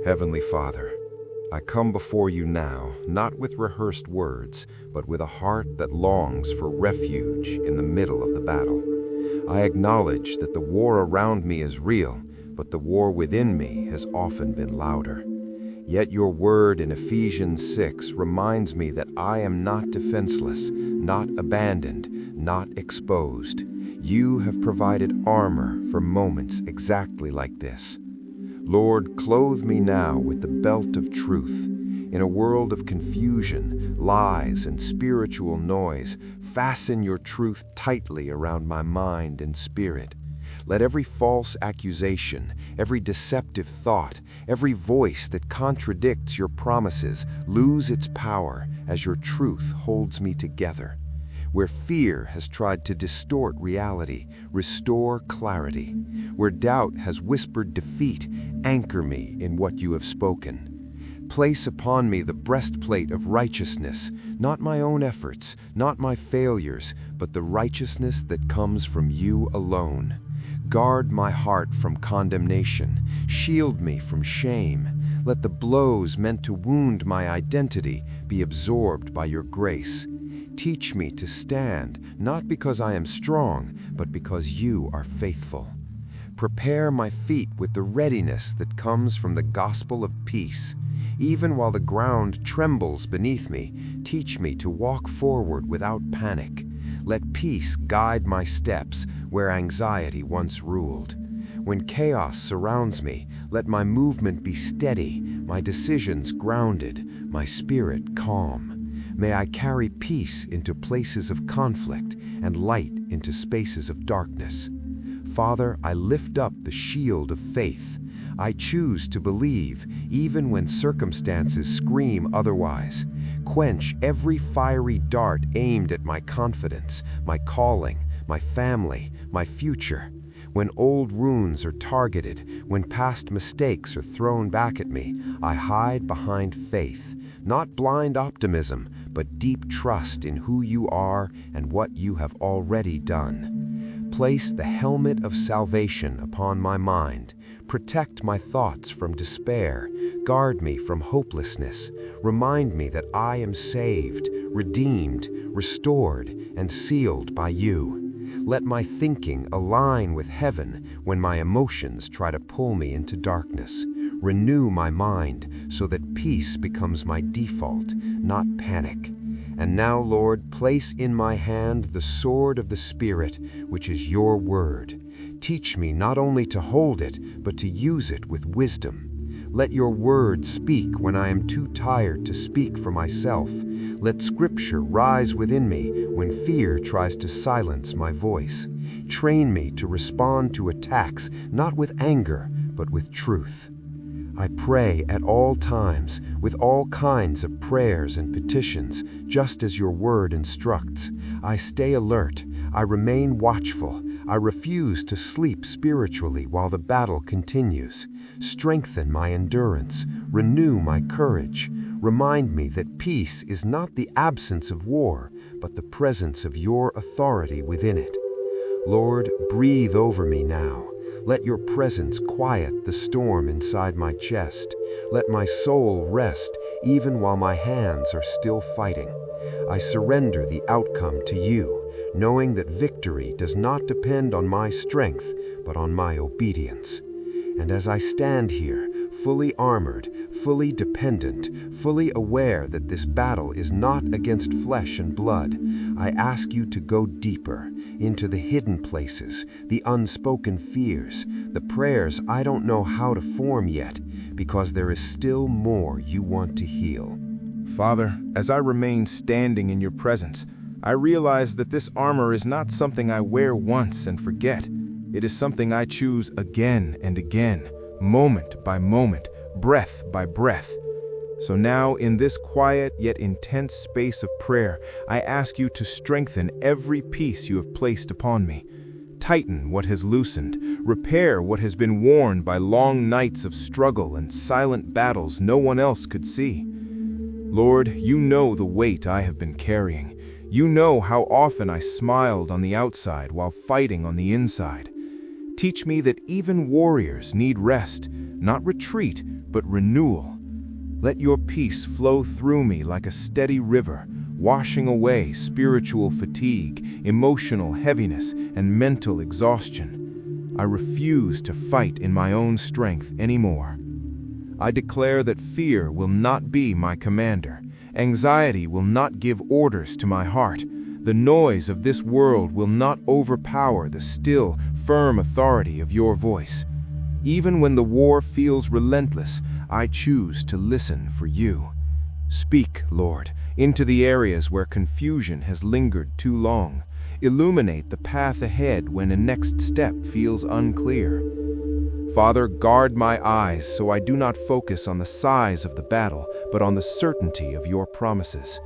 Heavenly Father, I come before you now, not with rehearsed words, but with a heart that longs for refuge in the middle of the battle. I acknowledge that the war around me is real, but the war within me has often been louder. Yet your word in Ephesians 6 reminds me that I am not defenseless, not abandoned, not exposed. You have provided armor for moments exactly like this. Lord, clothe me now with the belt of truth. In a world of confusion, lies, and spiritual noise, fasten your truth tightly around my mind and spirit. Let every false accusation, every deceptive thought, every voice that contradicts your promises lose its power as your truth holds me together. Where fear has tried to distort reality, restore clarity. Where doubt has whispered defeat, anchor me in what you have spoken. Place upon me the breastplate of righteousness, not my own efforts, not my failures, but the righteousness that comes from you alone. Guard my heart from condemnation, shield me from shame. Let the blows meant to wound my identity be absorbed by your grace. Teach me to stand, not because I am strong, but because you are faithful. Prepare my feet with the readiness that comes from the gospel of peace. Even while the ground trembles beneath me, teach me to walk forward without panic. Let peace guide my steps where anxiety once ruled. When chaos surrounds me, let my movement be steady, my decisions grounded, my spirit calm. May I carry peace into places of conflict and light into spaces of darkness. Father, I lift up the shield of faith. I choose to believe even when circumstances scream otherwise. Quench every fiery dart aimed at my confidence, my calling, my family, my future. When old wounds are targeted, when past mistakes are thrown back at me, I hide behind faith, not blind optimism, but deep trust in who you are and what you have already done. Place the helmet of salvation upon my mind. Protect my thoughts from despair. Guard me from hopelessness. Remind me that I am saved, redeemed, restored, and sealed by you. Let my thinking align with heaven when my emotions try to pull me into darkness. Renew my mind so that peace becomes my default, not panic. And now, Lord, place in my hand the sword of the Spirit, which is your word. Teach me not only to hold it, but to use it with wisdom. Let your word speak when I am too tired to speak for myself. Let Scripture rise within me when fear tries to silence my voice. Train me to respond to attacks, not with anger, but with truth. I pray at all times, with all kinds of prayers and petitions, just as your word instructs. I stay alert. I remain watchful. I refuse to sleep spiritually while the battle continues. Strengthen my endurance. Renew my courage. Remind me that peace is not the absence of war, but the presence of your authority within it. Lord, breathe over me now. Let your presence quiet the storm inside my chest. Let my soul rest even while my hands are still fighting. I surrender the outcome to you, knowing that victory does not depend on my strength, but on my obedience. And as I stand here, fully armored, fully dependent, fully aware that this battle is not against flesh and blood, I ask you to go deeper, into the hidden places, the unspoken fears, the prayers I don't know how to form yet, because there is still more you want to heal. Father, as I remain standing in your presence, I realize that this armor is not something I wear once and forget. It is something I choose again and again, moment by moment, breath by breath. So now, in this quiet yet intense space of prayer, I ask you to strengthen every piece you have placed upon me. Tighten what has loosened, repair what has been worn by long nights of struggle and silent battles no one else could see. Lord, you know the weight I have been carrying. You know how often I smiled on the outside while fighting on the inside. Teach me that even warriors need rest, not retreat, but renewal. Let your peace flow through me like a steady river, washing away spiritual fatigue, emotional heaviness, and mental exhaustion. I refuse to fight in my own strength anymore. I declare that fear will not be my commander. Anxiety will not give orders to my heart. The noise of this world will not overpower the still, firm authority of your voice. Even when the war feels relentless, I choose to listen for you. Speak, Lord, into the areas where confusion has lingered too long. Illuminate the path ahead when a next step feels unclear. Father, guard my eyes so I do not focus on the size of the battle, but on the certainty of your promises.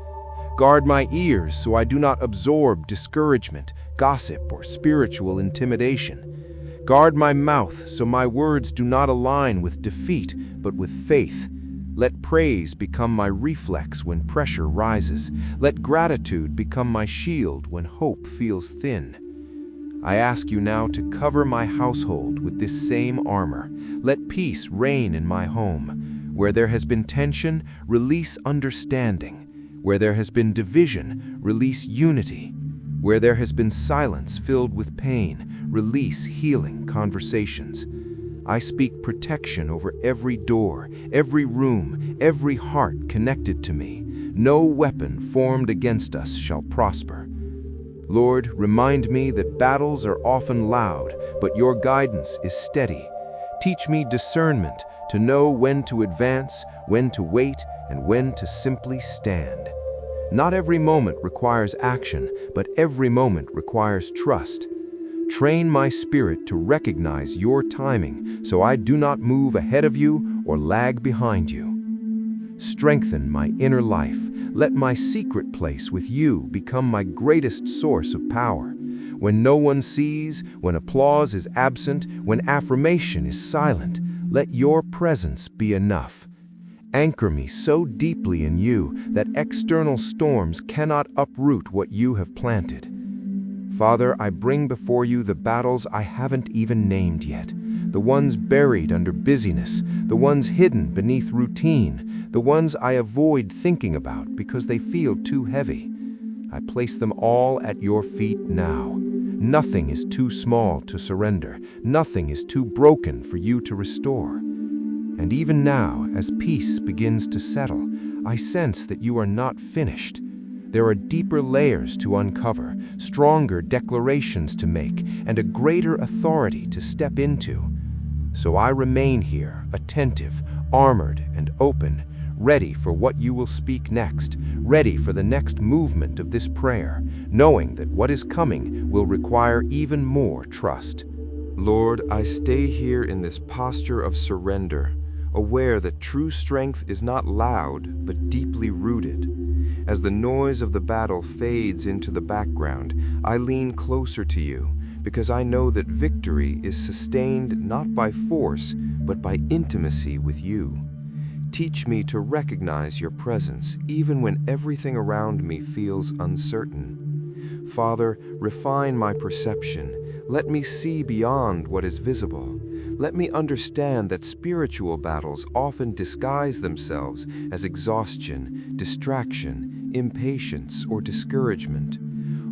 Guard my ears so I do not absorb discouragement, gossip, or spiritual intimidation. Guard my mouth so my words do not align with defeat, but with faith. Let praise become my reflex when pressure rises. Let gratitude become my shield when hope feels thin. I ask you now to cover my household with this same armor. Let peace reign in my home. Where there has been tension, release understanding. Where there has been division, release unity. Where there has been silence filled with pain, release healing conversations. I speak protection over every door, every room, every heart connected to me. No weapon formed against us shall prosper. Lord, remind me that battles are often loud, but your guidance is steady. Teach me discernment to know when to advance, when to wait, and when to simply stand. Not every moment requires action, but every moment requires trust. Train my spirit to recognize your timing so I do not move ahead of you or lag behind you. Strengthen my inner life. Let my secret place with you become my greatest source of power. When no one sees, when applause is absent, when affirmation is silent, let your presence be enough. Anchor me so deeply in you that external storms cannot uproot what you have planted. Father, I bring before you the battles I haven't even named yet, the ones buried under busyness, the ones hidden beneath routine, the ones I avoid thinking about because they feel too heavy. I place them all at your feet now. Nothing is too small to surrender. Nothing is too broken for you to restore. And even now, as peace begins to settle, I sense that you are not finished. There are deeper layers to uncover, stronger declarations to make, and a greater authority to step into. So I remain here, attentive, armored, and open, ready for what you will speak next, ready for the next movement of this prayer, knowing that what is coming will require even more trust. Lord, I stay here in this posture of surrender, aware that true strength is not loud, but deeply rooted. As the noise of the battle fades into the background, I lean closer to you, because I know that victory is sustained not by force, but by intimacy with you. Teach me to recognize your presence, even when everything around me feels uncertain. Father, refine my perception. Let me see beyond what is visible. Let me understand that spiritual battles often disguise themselves as exhaustion, distraction, impatience, or discouragement.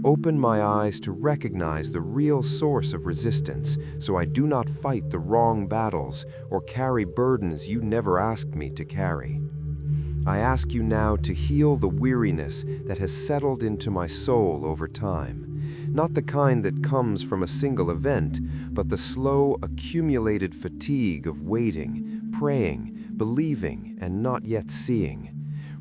Open my eyes to recognize the real source of resistance so I do not fight the wrong battles or carry burdens you never asked me to carry. I ask you now to heal the weariness that has settled into my soul over time. Not the kind that comes from a single event, but the slow, accumulated fatigue of waiting, praying, believing, and not yet seeing.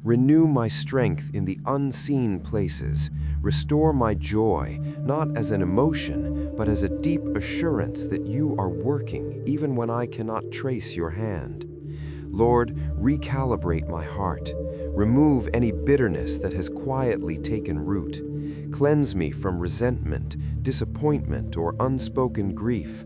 Renew my strength in the unseen places. Restore my joy, not as an emotion, but as a deep assurance that you are working even when I cannot trace your hand. Lord, recalibrate my heart. Remove any bitterness that has quietly taken root. Cleanse me from resentment, disappointment, or unspoken grief.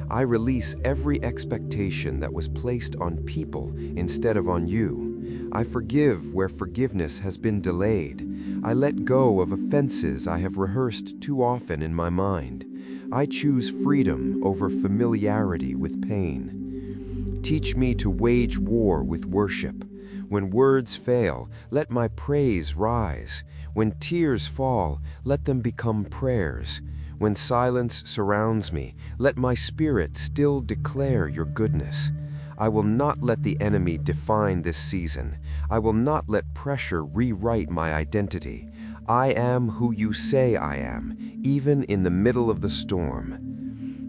I release every expectation that was placed on people instead of on you. I forgive where forgiveness has been delayed. I let go of offenses I have rehearsed too often in my mind. I choose freedom over familiarity with pain. Teach me to wage war with worship. When words fail, let my praise rise. When tears fall, let them become prayers. When silence surrounds me, let my spirit still declare your goodness. I will not let the enemy define this season. I will not let pressure rewrite my identity. I am who you say I am, even in the middle of the storm.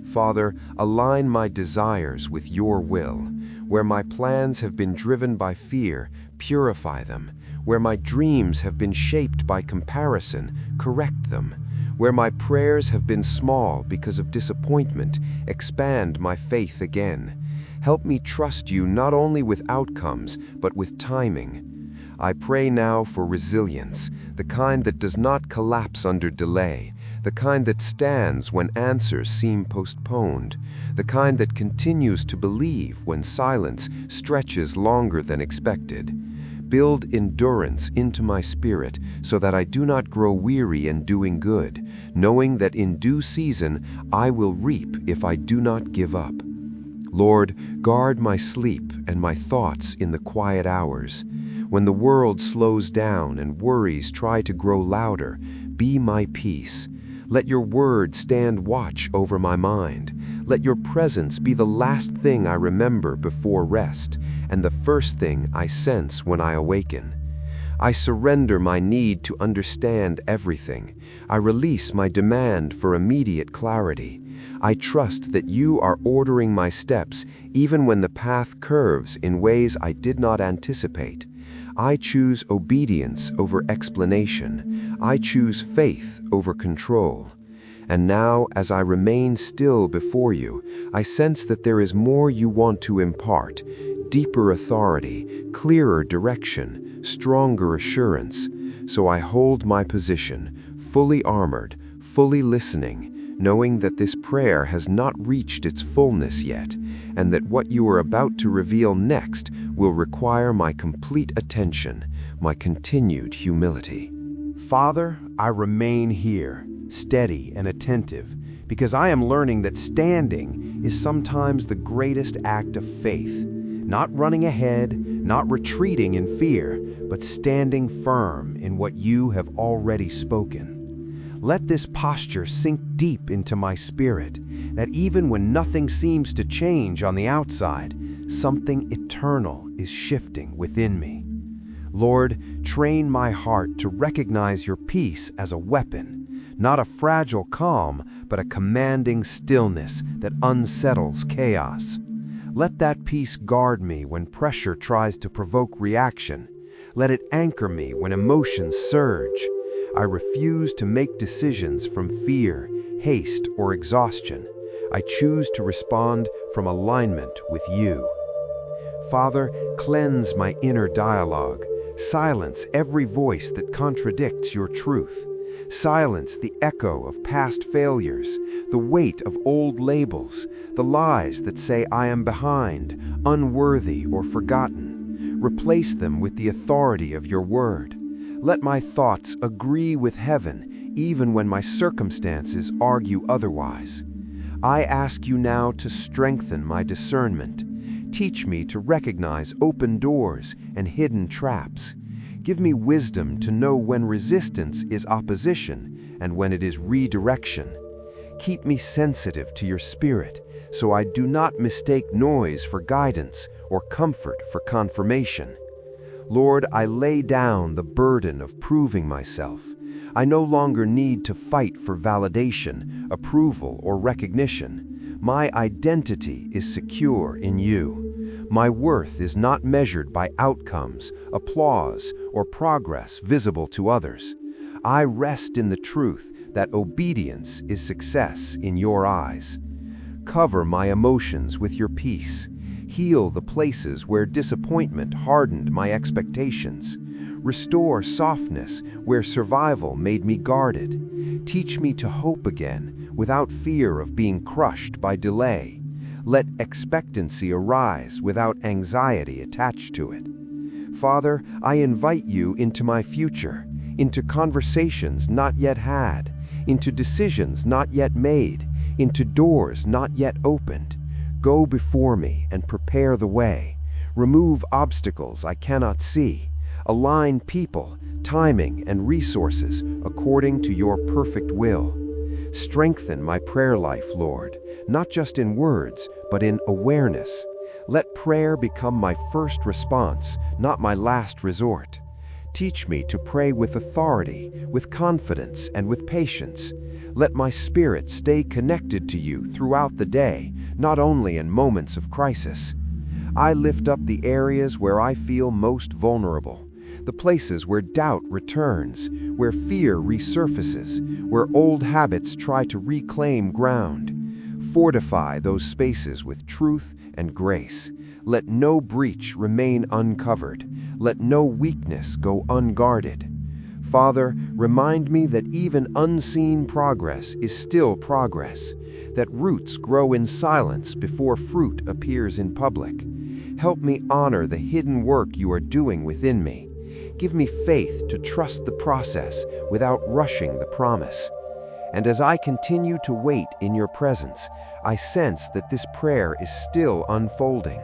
Father, align my desires with your will. Where my plans have been driven by fear, purify them. Where my dreams have been shaped by comparison, correct them. Where my prayers have been small because of disappointment, expand my faith again. Help me trust you not only with outcomes, but with timing. I pray now for resilience, the kind that does not collapse under delay, the kind that stands when answers seem postponed, the kind that continues to believe when silence stretches longer than expected. Build endurance into my spirit so that I do not grow weary in doing good, knowing that in due season I will reap if I do not give up. Lord, guard my sleep and my thoughts in the quiet hours. When the world slows down and worries try to grow louder, be my peace. Let your word stand watch over my mind. Let your presence be the last thing I remember before rest, and the first thing I sense when I awaken. I surrender my need to understand everything. I release my demand for immediate clarity. I trust that you are ordering my steps even when the path curves in ways I did not anticipate. I choose obedience over explanation. I choose faith over control. And now, as I remain still before you, I sense that there is more you want to impart: deeper authority, clearer direction, stronger assurance. So I hold my position, fully armored, fully listening, knowing that this prayer has not reached its fullness yet, and that what you are about to reveal next will require my complete attention, my continued humility. Father, I remain here, steady and attentive, because I am learning that standing is sometimes the greatest act of faith. Not running ahead, not retreating in fear, but standing firm in what you have already spoken. Let this posture sink deep into my spirit, that even when nothing seems to change on the outside, something eternal is shifting within me. Lord, train my heart to recognize your peace as a weapon, not a fragile calm, but a commanding stillness that unsettles chaos. Let that peace guard me when pressure tries to provoke reaction. Let it anchor me when emotions surge. I refuse to make decisions from fear, haste, or exhaustion. I choose to respond from alignment with you. Father, cleanse my inner dialogue. Silence every voice that contradicts your truth. Silence the echo of past failures, the weight of old labels, the lies that say I am behind, unworthy, or forgotten. Replace them with the authority of your word. Let my thoughts agree with heaven, even when my circumstances argue otherwise. I ask you now to strengthen my discernment. Teach me to recognize open doors and hidden traps. Give me wisdom to know when resistance is opposition and when it is redirection. Keep me sensitive to your spirit, so I do not mistake noise for guidance or comfort for confirmation. Lord, I lay down the burden of proving myself. I no longer need to fight for validation, approval, or recognition. My identity is secure in you. My worth is not measured by outcomes, applause, or progress visible to others. I rest in the truth that obedience is success in your eyes. Cover my emotions with your peace. Heal the places where disappointment hardened my expectations. Restore softness where survival made me guarded. Teach me to hope again without fear of being crushed by delay. Let expectancy arise without anxiety attached to it. Father, I invite you into my future, into conversations not yet had, into decisions not yet made, into doors not yet opened. Go before me and prepare the way. Remove obstacles I cannot see. Align people, timing, and resources according to your perfect will. Strengthen my prayer life, Lord, not just in words, but in awareness. Let prayer become my first response, not my last resort. Teach me to pray with authority, with confidence, and with patience. Let my spirit stay connected to you throughout the day, not only in moments of crisis. I lift up the areas where I feel most vulnerable, the places where doubt returns, where fear resurfaces, where old habits try to reclaim ground. Fortify those spaces with truth and grace. Let no breach remain uncovered. Let no weakness go unguarded. Father, remind me that even unseen progress is still progress, that roots grow in silence before fruit appears in public. Help me honor the hidden work you are doing within me. Give me faith to trust the process without rushing the promise. And as I continue to wait in your presence, I sense that this prayer is still unfolding.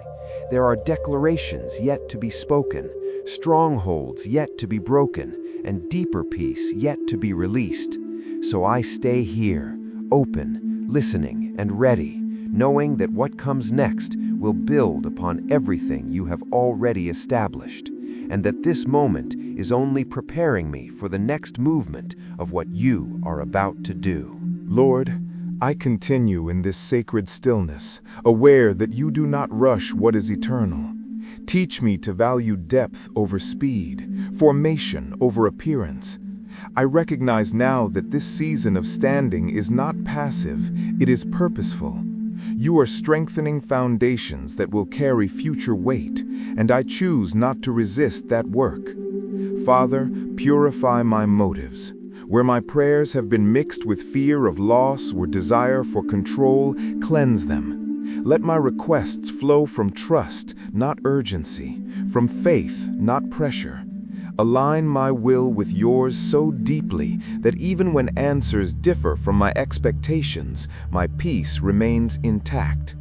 There are declarations yet to be spoken, strongholds yet to be broken, and deeper peace yet to be released. So I stay here, open, listening, and ready, knowing that what comes next will build upon everything you have already established, and that this moment is only preparing me for the next movement of what you are about to do. Lord, I continue in this sacred stillness, aware that you do not rush what is eternal. Teach me to value depth over speed, formation over appearance. I recognize now that this season of standing is not passive, it is purposeful. You are strengthening foundations that will carry future weight, and I choose not to resist that work. Father, purify my motives. Where my prayers have been mixed with fear of loss or desire for control, cleanse them. Let my requests flow from trust, not urgency, from faith, not pressure. Align my will with yours so deeply that even when answers differ from my expectations, my peace remains intact.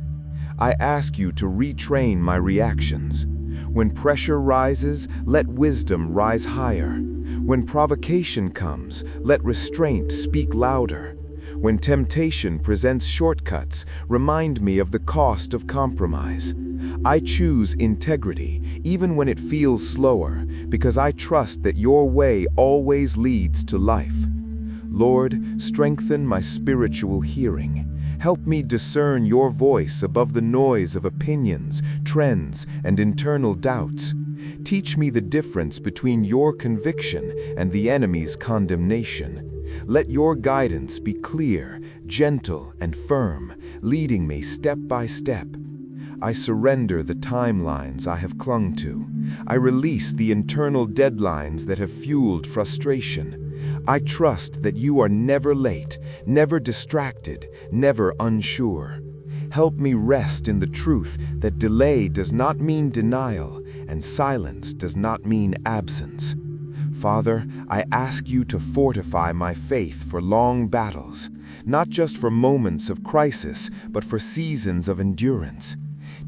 I ask you to retrain my reactions. When pressure rises, let wisdom rise higher. When provocation comes, let restraint speak louder. When temptation presents shortcuts, remind me of the cost of compromise. I choose integrity, even when it feels slower, because I trust that your way always leads to life. Lord, strengthen my spiritual hearing. Help me discern your voice above the noise of opinions, trends, and internal doubts. Teach me the difference between your conviction and the enemy's condemnation. Let your guidance be clear, gentle, and firm, leading me step by step. I surrender the timelines I have clung to. I release the internal deadlines that have fueled frustration. I trust that you are never late, never distracted, never unsure. Help me rest in the truth that delay does not mean denial, and silence does not mean absence. Father, I ask you to fortify my faith for long battles, not just for moments of crisis, but for seasons of endurance.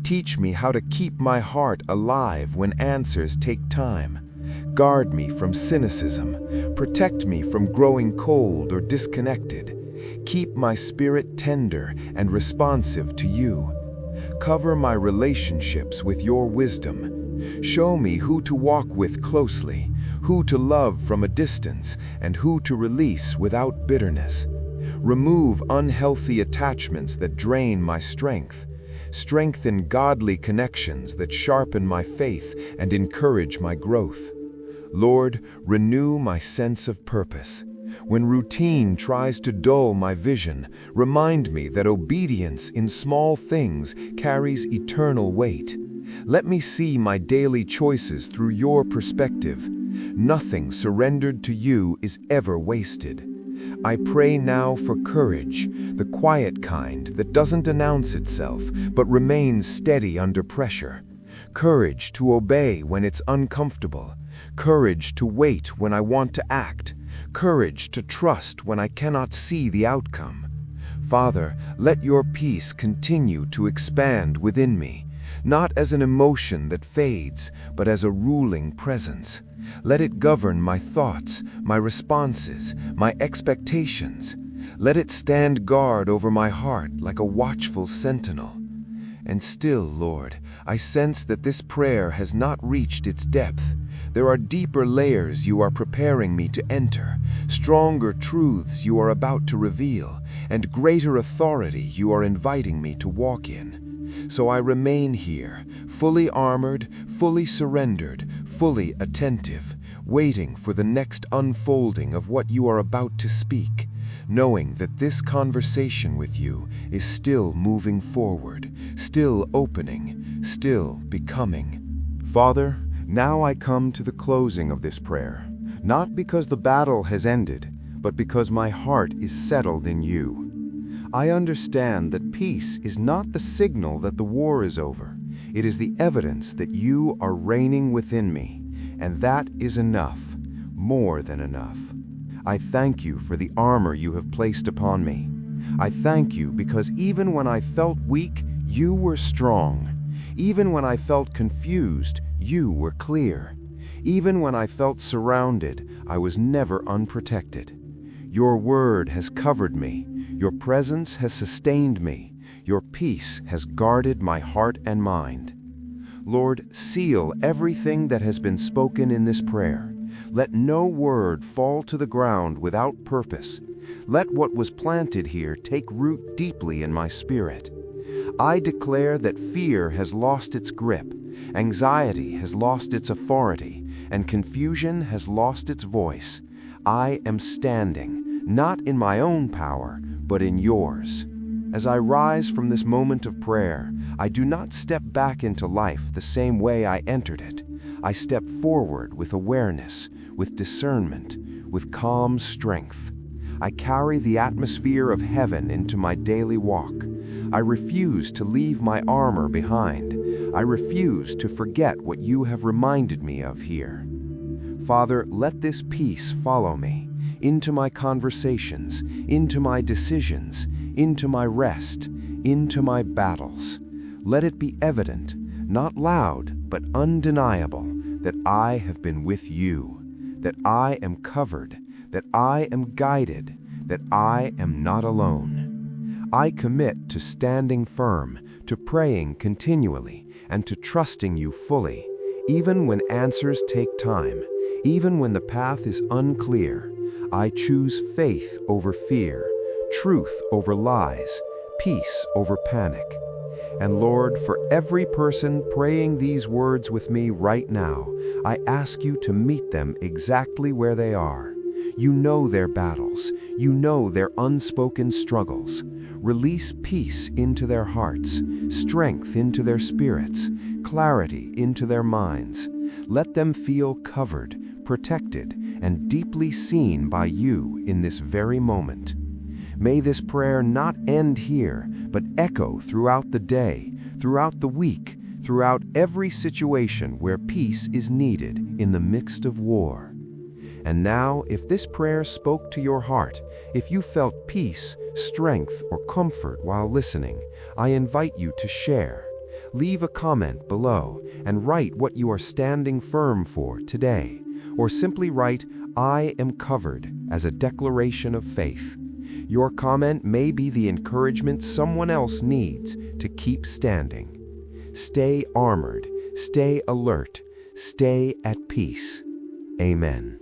Teach me how to keep my heart alive when answers take time. Guard me from cynicism. Protect me from growing cold or disconnected. Keep my spirit tender and responsive to you. Cover my relationships with your wisdom. Show me who to walk with closely, who to love from a distance, and who to release without bitterness. Remove unhealthy attachments that drain my strength. Strengthen godly connections that sharpen my faith and encourage my growth. Lord, renew my sense of purpose. When routine tries to dull my vision, remind me that obedience in small things carries eternal weight. Let me see my daily choices through your perspective. Nothing surrendered to you is ever wasted. I pray now for courage, the quiet kind that doesn't announce itself, but remains steady under pressure. Courage to obey when it's uncomfortable. Courage to wait when I want to act. Courage to trust when I cannot see the outcome. Father, let your peace continue to expand within me, not as an emotion that fades, but as a ruling presence. Let it govern my thoughts, my responses, my expectations. Let it stand guard over my heart like a watchful sentinel. And still, Lord, I sense that this prayer has not reached its depth. There are deeper layers you are preparing me to enter, stronger truths you are about to reveal, and greater authority you are inviting me to walk in. So I remain here, fully armored, fully surrendered, fully attentive, waiting for the next unfolding of what you are about to speak, knowing that this conversation with you is still moving forward, still opening, still becoming. Father, now I come to the closing of this prayer, not because the battle has ended, but because my heart is settled in you. I understand that peace is not the signal that the war is over. It is the evidence that you are reigning within me, and that is enough, more than enough. I thank you for the armor you have placed upon me. I thank you because even when I felt weak, you were strong. Even when I felt confused, you were clear. Even when I felt surrounded, I was never unprotected. Your word has covered me. Your presence has sustained me. Your peace has guarded my heart and mind. Lord, seal everything that has been spoken in this prayer. Let no word fall to the ground without purpose. Let what was planted here take root deeply in my spirit. I declare that fear has lost its grip, anxiety has lost its authority, and confusion has lost its voice. I am standing, not in my own power, but in yours. As I rise from this moment of prayer, I do not step back into life the same way I entered it. I step forward with awareness, with discernment, with calm strength. I carry the atmosphere of heaven into my daily walk. I refuse to leave my armor behind. I refuse to forget what you have reminded me of here. Father, let this peace follow me into my conversations, into my decisions, into my rest, into my battles. Let it be evident, not loud, but undeniable, that I have been with you, that I am covered, that I am guided, that I am not alone. I commit to standing firm, to praying continually, and to trusting you fully, even when answers take time, even when the path is unclear. I choose faith over fear, truth over lies, peace over panic. And Lord, for every person praying these words with me right now, I ask you to meet them exactly where they are. You know their battles. You know their unspoken struggles. Release peace into their hearts, strength into their spirits, clarity into their minds. Let them feel covered, protected, and deeply seen by you in this very moment. May this prayer not end here, but echo throughout the day, throughout the week, throughout every situation where peace is needed in the midst of war. And now, if this prayer spoke to your heart, if you felt peace, strength, or comfort while listening, I invite you to share. Leave a comment below and write what you are standing firm for today, or simply write, "I am covered," as a declaration of faith. Your comment may be the encouragement someone else needs to keep standing. Stay armored, stay alert, stay at peace. Amen.